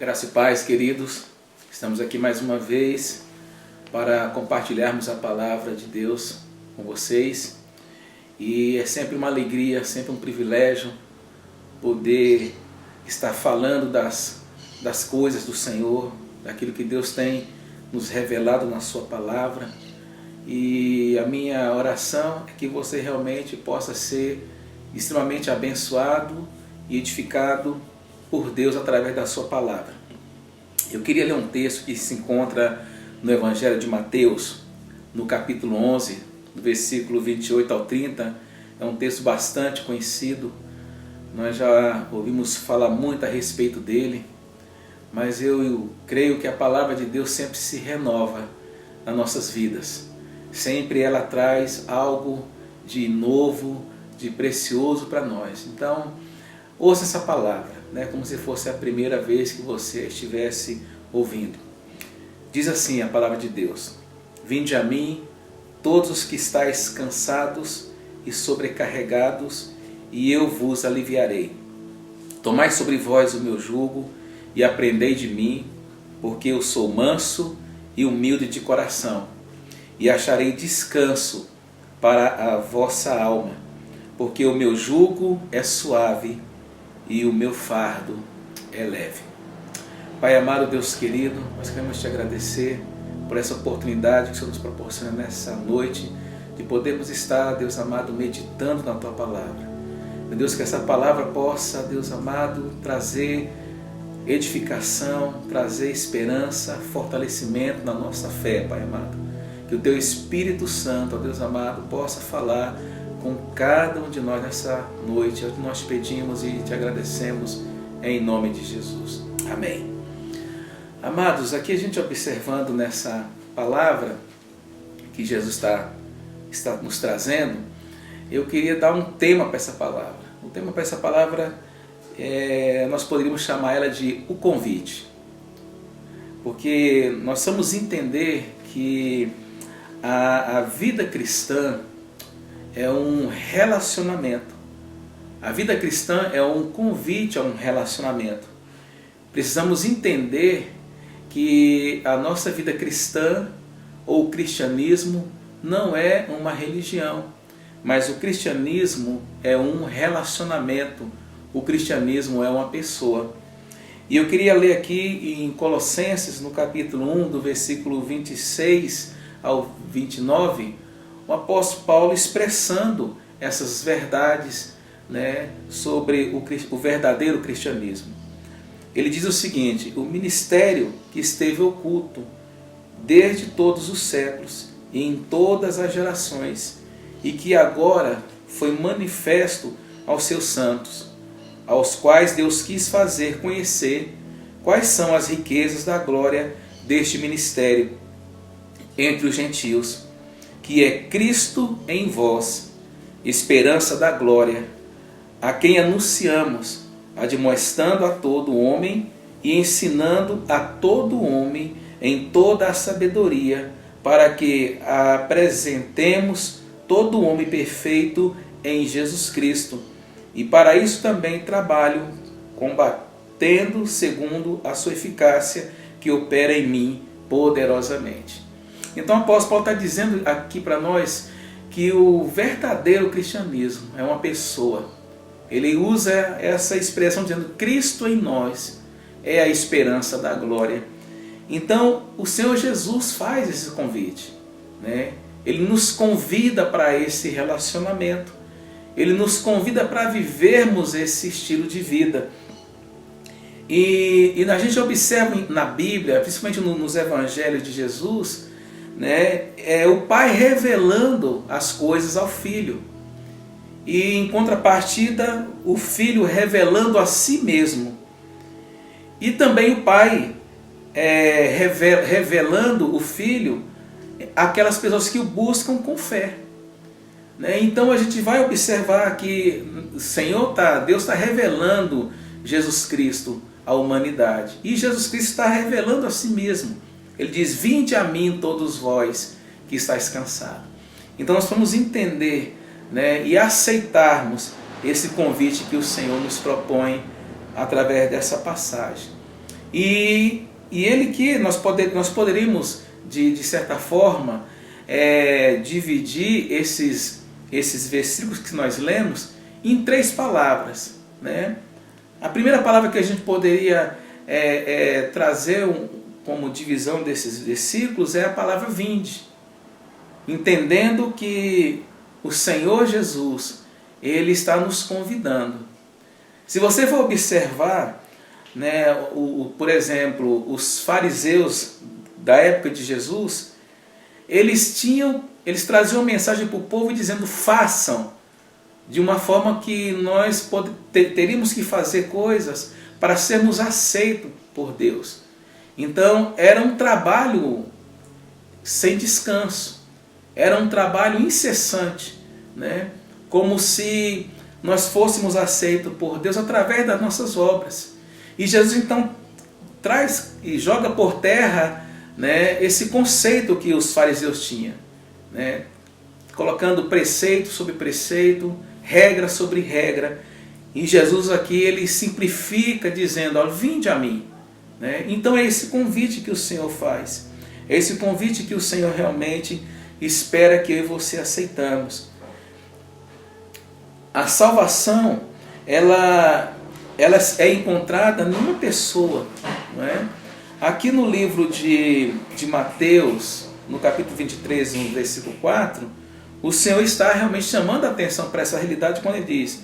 Graça e paz, queridos. Estamos aqui mais uma vez para compartilharmos a palavra de Deus com vocês. E é sempre uma alegria, sempre um privilégio poder estar falando das coisas do Senhor, daquilo que Deus tem nos revelado na sua palavra. E a minha oração é que você realmente possa ser extremamente abençoado e edificado por Deus através da sua palavra. Eu queria ler um texto que se encontra no Evangelho de Mateus, no capítulo 11, do versículo 28 ao 30. É um texto bastante conhecido, nós já ouvimos falar muito a respeito dele, mas eu creio que a palavra de Deus sempre se renova nas nossas vidas. Sempre ela traz algo de novo, de precioso para nós. Então, ouça essa palavra, como se fosse a primeira vez que você estivesse ouvindo. Diz assim a palavra de Deus: Vinde a mim, todos os que estáis cansados e sobrecarregados, e eu vos aliviarei. Tomai sobre vós o meu jugo e aprendei de mim, porque eu sou manso e humilde de coração, e acharei descanso para a vossa alma, porque o meu jugo é suave e o meu fardo é leve. Pai amado, Deus querido, nós queremos te agradecer por essa oportunidade que o Senhor nos proporciona nessa noite, de podermos estar, Deus amado, meditando na tua palavra. Meu Deus, que essa palavra possa, Deus amado, trazer edificação, trazer esperança, fortalecimento na nossa fé, Pai amado. Que o teu Espírito Santo, ó Deus amado, possa falar com cada um de nós nessa noite. É o que nós pedimos e te agradecemos em nome de Jesus. Amém. Amados, aqui a gente observando nessa palavra que Jesus está nos trazendo, eu queria dar um tema para essa palavra. O tema para essa palavra, nós poderíamos chamar ela de o convite. Porque nós vamos entender que a vida cristã é um relacionamento. A vida cristã é um convite a um relacionamento. Precisamos entender que a nossa vida cristã ou o cristianismo não é uma religião, mas o cristianismo é um relacionamento. O cristianismo é uma pessoa. E eu queria ler aqui em Colossenses, no capítulo 1, do versículo 26 ao 29, o apóstolo Paulo expressando essas verdades, sobre o verdadeiro cristianismo. Ele diz o seguinte: o ministério que esteve oculto desde todos os séculos e em todas as gerações, e que agora foi manifesto aos seus santos, aos quais Deus quis fazer conhecer quais são as riquezas da glória deste ministério entre os gentios, que é Cristo em vós, esperança da glória, a quem anunciamos, admoestando a todo homem e ensinando a todo homem em toda a sabedoria, para que apresentemos todo homem perfeito em Jesus Cristo. E para isso também trabalho, combatendo segundo a sua eficácia, que opera em mim poderosamente. Então o apóstolo Paulo está dizendo aqui para nós que o verdadeiro cristianismo é uma pessoa. Ele usa essa expressão dizendo: Cristo em nós é a esperança da glória. Então o Senhor Jesus faz esse convite, Ele nos convida para esse relacionamento. Ele nos convida para vivermos esse estilo de vida. E a gente observa na Bíblia, principalmente nos evangelhos de Jesus, o Pai revelando as coisas ao Filho. E em contrapartida, o Filho revelando a si mesmo. E também o Pai revelando o Filho àquelas pessoas que o buscam com fé. Então a gente vai observar que Deus está revelando Jesus Cristo à humanidade. E Jesus Cristo está revelando a si mesmo. Ele diz: Vinde a mim todos vós que estáis cansados. Então nós vamos entender, e aceitarmos esse convite que o Senhor nos propõe através dessa passagem. E ele que nós poderíamos, de certa forma, dividir esses versículos que nós lemos em 3 palavras, né? A primeira palavra que a gente poderia trazer como divisão desses versículos é a palavra vinde, entendendo que o Senhor Jesus, Ele está nos convidando. Se você for observar, né, por exemplo, os fariseus da época de Jesus, eles traziam mensagem para o povo dizendo: façam, de uma forma que nós teríamos que fazer coisas para sermos aceitos por Deus. Então era um trabalho sem descanso, era um trabalho incessante, né? Como se nós fôssemos aceitos por Deus através das nossas obras. E Jesus então traz e joga por terra, né, esse conceito que os fariseus tinham, né, colocando preceito sobre preceito, regra sobre regra. E Jesus aqui ele simplifica dizendo: ó, vinde a mim, né? Então é esse convite que o Senhor faz, é esse convite que o Senhor realmente espera que eu e você aceitamos. A salvação, ela é encontrada numa pessoa, não é? Aqui no livro de Mateus, no capítulo 23, no versículo 4, o Senhor está realmente chamando a atenção para essa realidade quando Ele diz: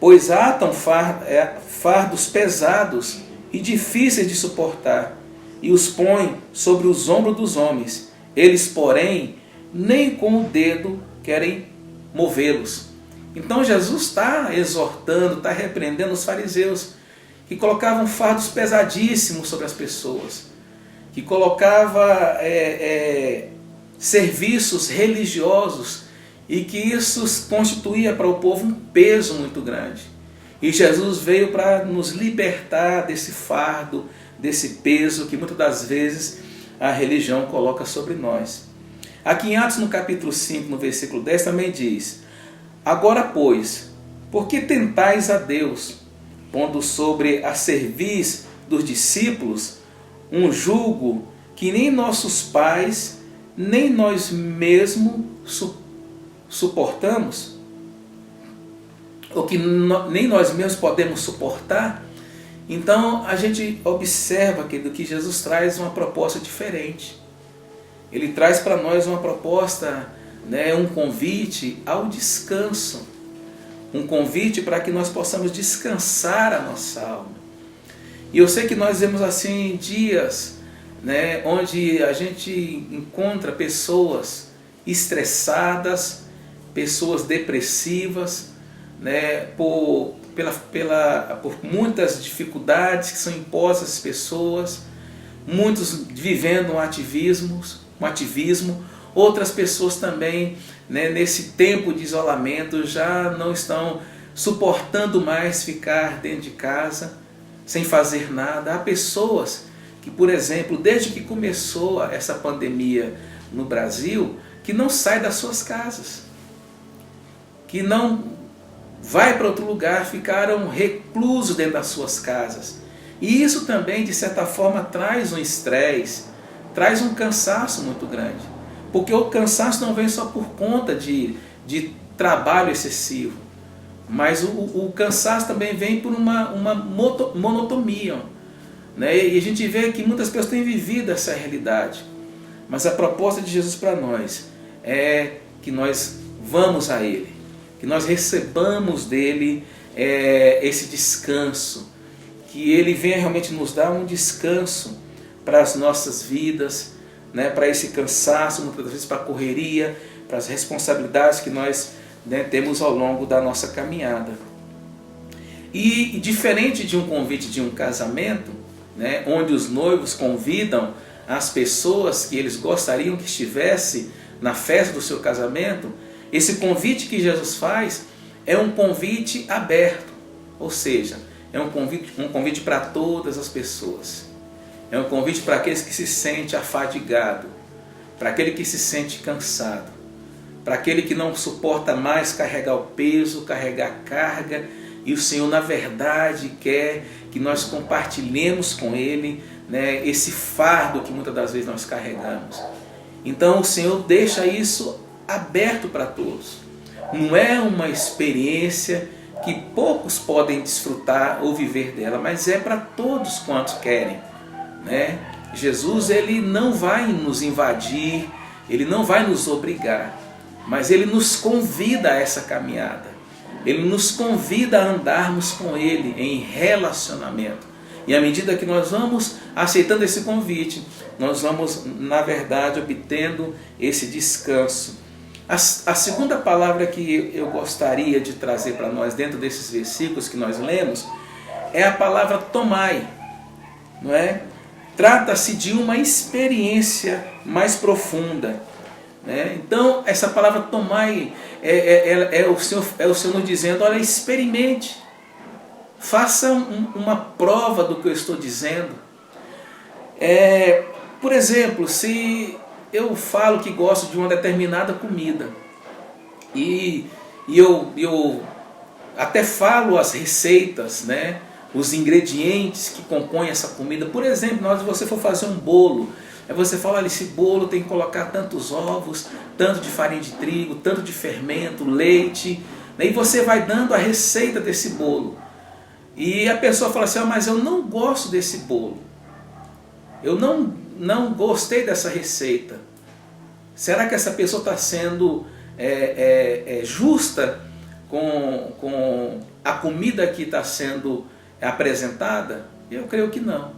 pois atam fardos pesados e difíceis de suportar, e os põem sobre os ombros dos homens. Eles, porém, nem com o dedo querem movê-los. Então Jesus está exortando, está repreendendo os fariseus, que colocavam fardos pesadíssimos sobre as pessoas, que colocava serviços religiosos, e que isso constituía para o povo um peso muito grande. E Jesus veio para nos libertar desse fardo, desse peso que muitas das vezes a religião coloca sobre nós. Aqui em Atos, no capítulo 5, no versículo 10, também diz: agora, pois, por que tentais a Deus, pondo sobre a cerviz dos discípulos um jugo que nem nossos pais, nem nós mesmos suportamos? Ou que nem nós mesmos podemos suportar? Então a gente observa que Jesus traz uma proposta diferente. Ele traz para nós uma proposta, né, um convite ao descanso, um convite para que nós possamos descansar a nossa alma. E eu sei que nós vemos assim dias, né, onde a gente encontra pessoas estressadas, pessoas depressivas, né, por muitas dificuldades que são impostas às pessoas, muitos vivendo um ativismo, outras pessoas também, né, nesse tempo de isolamento já não estão suportando mais ficar dentro de casa sem fazer nada. Há pessoas que, por exemplo, desde que começou essa pandemia no Brasil, que não sai das suas casas, que não vai para outro lugar, ficaram reclusos dentro das suas casas. E isso também, de certa forma, traz um estresse, traz um cansaço muito grande. Porque o cansaço não vem só por conta de trabalho excessivo, mas o cansaço também vem por uma monotonia, né? E a gente vê que muitas pessoas têm vivido essa realidade. Mas a proposta de Jesus para nós é que nós vamos a Ele, que nós recebamos dEle esse descanso, que Ele venha realmente nos dar um descanso para as nossas vidas, né, para esse cansaço, muitas vezes para a correria, para as responsabilidades que nós, né, temos ao longo da nossa caminhada. E diferente de um convite de um casamento, né, onde os noivos convidam as pessoas que eles gostariam que estivesse na festa do seu casamento, esse convite que Jesus faz é um convite aberto, ou seja, é um convite para todas as pessoas. É um convite para aqueles que se sentem afadigados, para aquele que se sente cansado, para aquele que não suporta mais carregar o peso, carregar a carga e o Senhor, na verdade, quer que nós compartilhemos com Ele, né, esse fardo que muitas das vezes nós carregamos. Então o Senhor deixa isso aberto para todos. Não é uma experiência que poucos podem desfrutar ou viver dela, mas é para todos quantos querem, né? Jesus, ele não vai nos invadir, ele não vai nos obrigar, mas ele nos convida a essa caminhada. Ele nos convida a andarmos com ele em relacionamento. E à medida que nós vamos aceitando esse convite, nós vamos, na verdade, obtendo esse descanso. A segunda palavra que eu gostaria de trazer para nós dentro desses versículos que nós lemos é a palavra tomai, não é? Trata-se de uma experiência mais profunda, né? Então essa palavra tomai é o Senhor nos dizendo: olha, experimente, faça uma prova do que eu estou dizendo. Por exemplo, se eu falo que gosto de uma determinada comida e eu até falo as receitas, né, os ingredientes que compõem essa comida. Por exemplo, na hora que você for fazer um bolo, aí você fala: olha, esse bolo tem que colocar tantos ovos, tanto de farinha de trigo, tanto de fermento, leite, né, e você vai dando a receita desse bolo. E a pessoa fala assim: mas eu não gosto desse bolo, eu não gostei dessa receita. Será que essa pessoa está sendo justa com a comida que está sendo apresentada? Eu creio que não.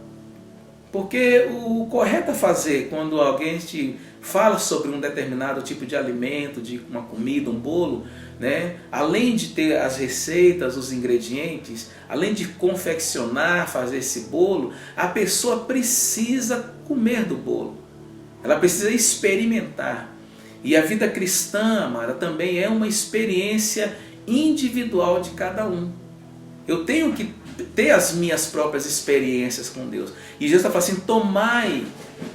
Porque o correto a fazer quando alguém te fala sobre um determinado tipo de alimento, de uma comida, um bolo, né? Além de ter as receitas, os ingredientes, além de confeccionar, fazer esse bolo, a pessoa precisa comer do bolo. Ela precisa experimentar. E a vida cristã, amada, também é uma experiência individual de cada um. Eu tenho que ter as minhas próprias experiências com Deus. E Jesus está falando assim: tomai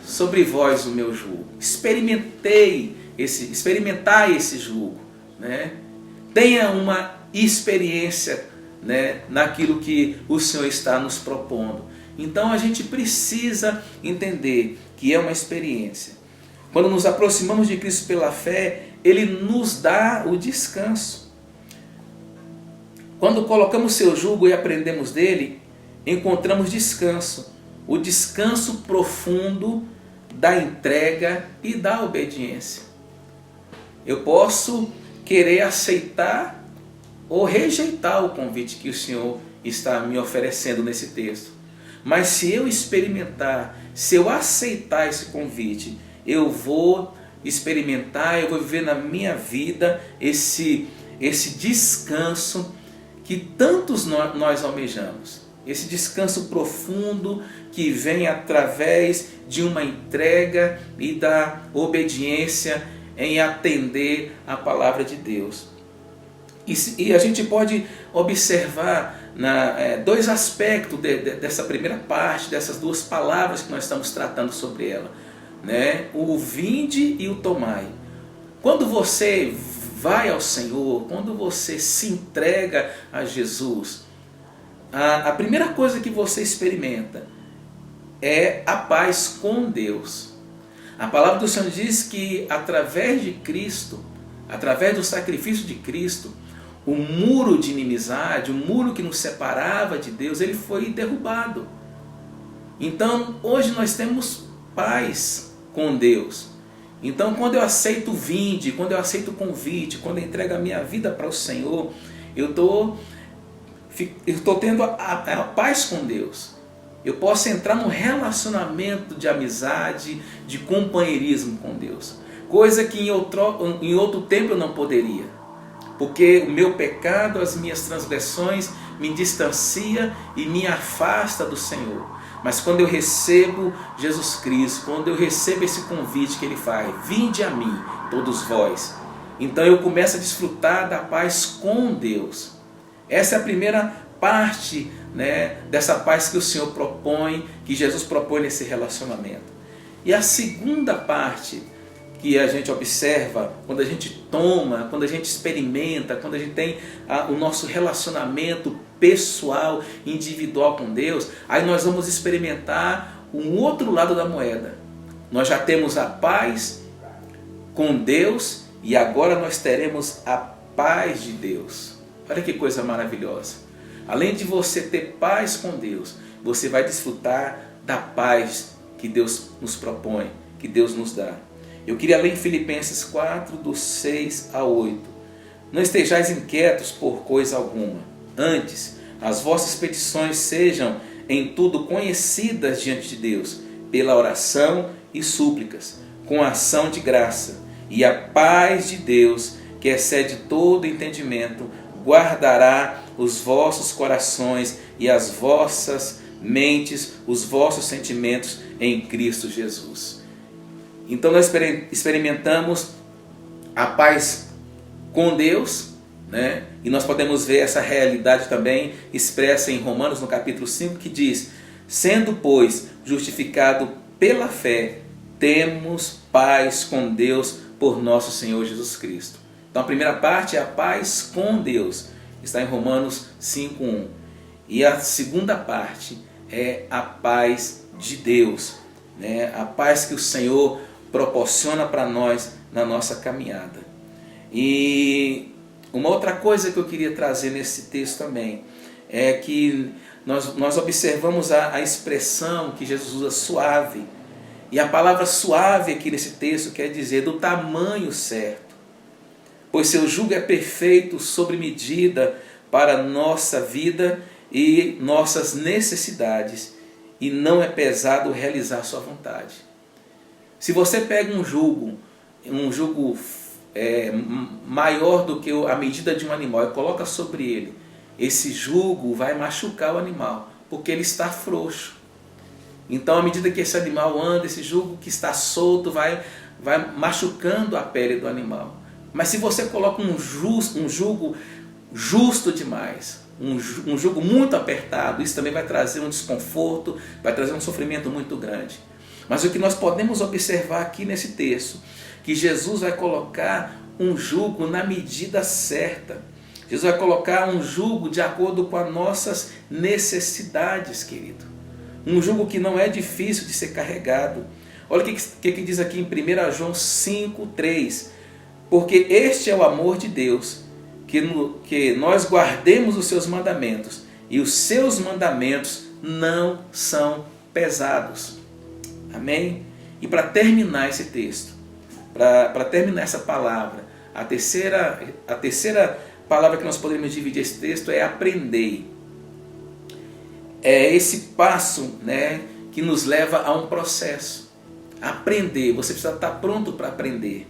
sobre vós o meu jugo. Experimentai esse jugo, né? Tenha uma experiência, né, naquilo que o Senhor está nos propondo. Então a gente precisa entender que é uma experiência. Quando nos aproximamos de Cristo pela fé, Ele nos dá o descanso. Quando colocamos seu jugo e aprendemos dele, encontramos descanso. O descanso profundo da entrega e da obediência. Eu posso querer aceitar ou rejeitar o convite que o Senhor está me oferecendo nesse texto. Mas se eu experimentar, se eu aceitar esse convite, eu vou experimentar, eu vou viver na minha vida esse descanso que tantos nós almejamos. Esse descanso profundo que vem através de uma entrega e da obediência em atender a palavra de Deus. E a gente pode observar dois aspectos dessa primeira parte, dessas duas palavras que nós estamos tratando sobre ela, né? O vinde e o tomai. Quando você vai ao Senhor, quando você se entrega a Jesus, a primeira coisa que você experimenta é a paz com Deus. A palavra do Senhor diz que através de Cristo, através do sacrifício de Cristo, o muro de inimizade, o muro que nos separava de Deus, ele foi derrubado. Então hoje nós temos paz com Deus. Então quando eu aceito o vinde, quando eu aceito o convite, quando eu entrego a minha vida para o Senhor, eu estou tendo a paz com Deus. Eu posso entrar num relacionamento de amizade, de companheirismo com Deus. Coisa que em outro tempo eu não poderia. Porque o meu pecado, as minhas transgressões me distancia e me afasta do Senhor. Mas quando eu recebo Jesus Cristo, quando eu recebo esse convite que Ele faz, vinde a mim, todos vós, então eu começo a desfrutar da paz com Deus. Essa é a primeira parte, né, dessa paz que o Senhor propõe, que Jesus propõe nesse relacionamento. E a segunda parte que a gente observa, quando a gente toma, quando a gente experimenta, quando a gente tem o nosso relacionamento pessoal, individual com Deus, aí nós vamos experimentar um outro lado da moeda. Nós já temos a paz com Deus e agora nós teremos a paz de Deus. Olha que coisa maravilhosa. Além de você ter paz com Deus, você vai desfrutar da paz que Deus nos propõe, que Deus nos dá. Eu queria ler em Filipenses 4, do 6 a 8. Não estejais inquietos por coisa alguma. Antes, as vossas petições sejam em tudo conhecidas diante de Deus, pela oração e súplicas, com ação de graça. E a paz de Deus, que excede todo entendimento, guardará os vossos corações e as vossas mentes, os vossos sentimentos em Cristo Jesus. Então nós experimentamos a paz com Deus, né? E nós podemos ver essa realidade também expressa em Romanos, no capítulo 5, que diz: sendo, pois, justificado pela fé, temos paz com Deus por nosso Senhor Jesus Cristo. Então a primeira parte é a paz com Deus, está em Romanos 5:1. E a segunda parte é a paz de Deus, né? A paz que o Senhor proporciona para nós na nossa caminhada. E uma outra coisa que eu queria trazer nesse texto também é que nós observamos a expressão que Jesus usa, suave. E a palavra suave aqui nesse texto quer dizer do tamanho certo. Pois seu jugo é perfeito, sobre medida para nossa vida e nossas necessidades, e não é pesado realizar sua vontade. Se você pega um jugo maior do que a medida de um animal e coloca sobre ele, esse jugo vai machucar o animal, porque ele está frouxo. Então, à medida que esse animal anda, esse jugo que está solto vai machucando a pele do animal. Mas se você coloca um jugo justo demais, um jugo muito apertado, isso também vai trazer um desconforto, vai trazer um sofrimento muito grande. Mas o que nós podemos observar aqui nesse texto, que Jesus vai colocar um jugo na medida certa. Jesus vai colocar um jugo de acordo com as nossas necessidades, querido. Um jugo que não é difícil de ser carregado. Olha o que diz aqui em 1 João 5,3. Porque este é o amor de Deus, que nós guardemos os seus mandamentos, e os seus mandamentos não são pesados. Amém? E para terminar esse texto, para terminar essa palavra, a terceira palavra que nós podemos dividir esse texto é aprender. É esse passo, né, que nos leva a um processo. Aprender, você precisa estar pronto para aprender,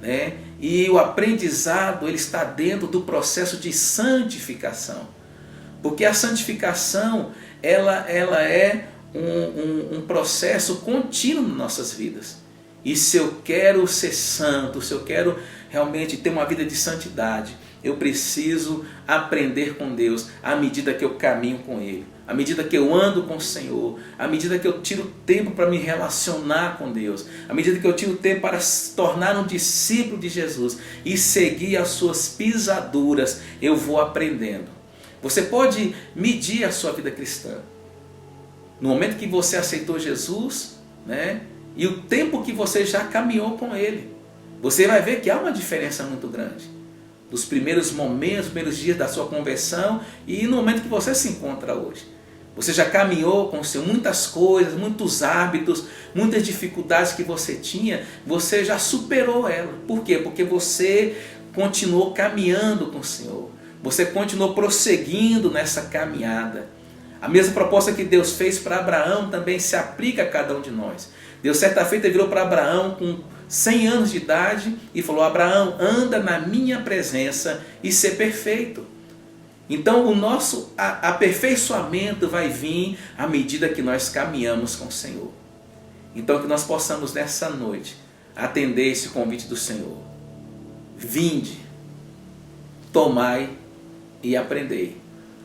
né? E o aprendizado, ele está dentro do processo de santificação. Porque a santificação, ela é um processo contínuo nas nossas vidas. E se eu quero ser santo, se eu quero realmente ter uma vida de santidade, eu preciso aprender com Deus à medida que eu caminho com Ele, à medida que eu ando com o Senhor, à medida que eu tiro tempo para me relacionar com Deus, à medida que eu tiro tempo para se tornar um discípulo de Jesus e seguir as suas pisaduras, eu vou aprendendo. Você pode medir a sua vida cristã. No momento que você aceitou Jesus, né, e o tempo que você já caminhou com Ele, você vai ver que há uma diferença muito grande. Dos primeiros momentos, primeiros dias da sua conversão e no momento que você se encontra hoje. Você já caminhou com o Senhor, muitas coisas, muitos hábitos, muitas dificuldades que você tinha, você já superou ela. Por quê? Porque você continuou caminhando com o Senhor. Você continuou prosseguindo nessa caminhada. A mesma proposta que Deus fez para Abraão também se aplica a cada um de nós. Deus certa feita virou para Abraão com 100 anos de idade e falou: Abraão, anda na minha presença e ser perfeito. Então o nosso aperfeiçoamento vai vir à medida que nós caminhamos com o Senhor. Então que nós possamos nessa noite atender esse convite do Senhor. Vinde, tomai e aprendei.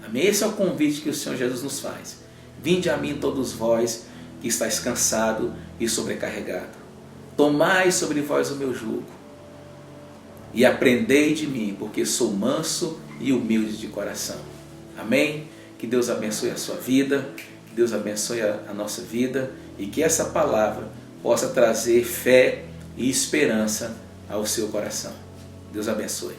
Amém? Esse é o convite que o Senhor Jesus nos faz. Vinde a mim todos vós que estáis cansado e sobrecarregado. Tomai sobre vós o meu jugo e aprendei de mim, porque sou manso e humilde de coração. Amém? Que Deus abençoe a sua vida, que Deus abençoe a nossa vida e que essa palavra possa trazer fé e esperança ao seu coração. Deus abençoe.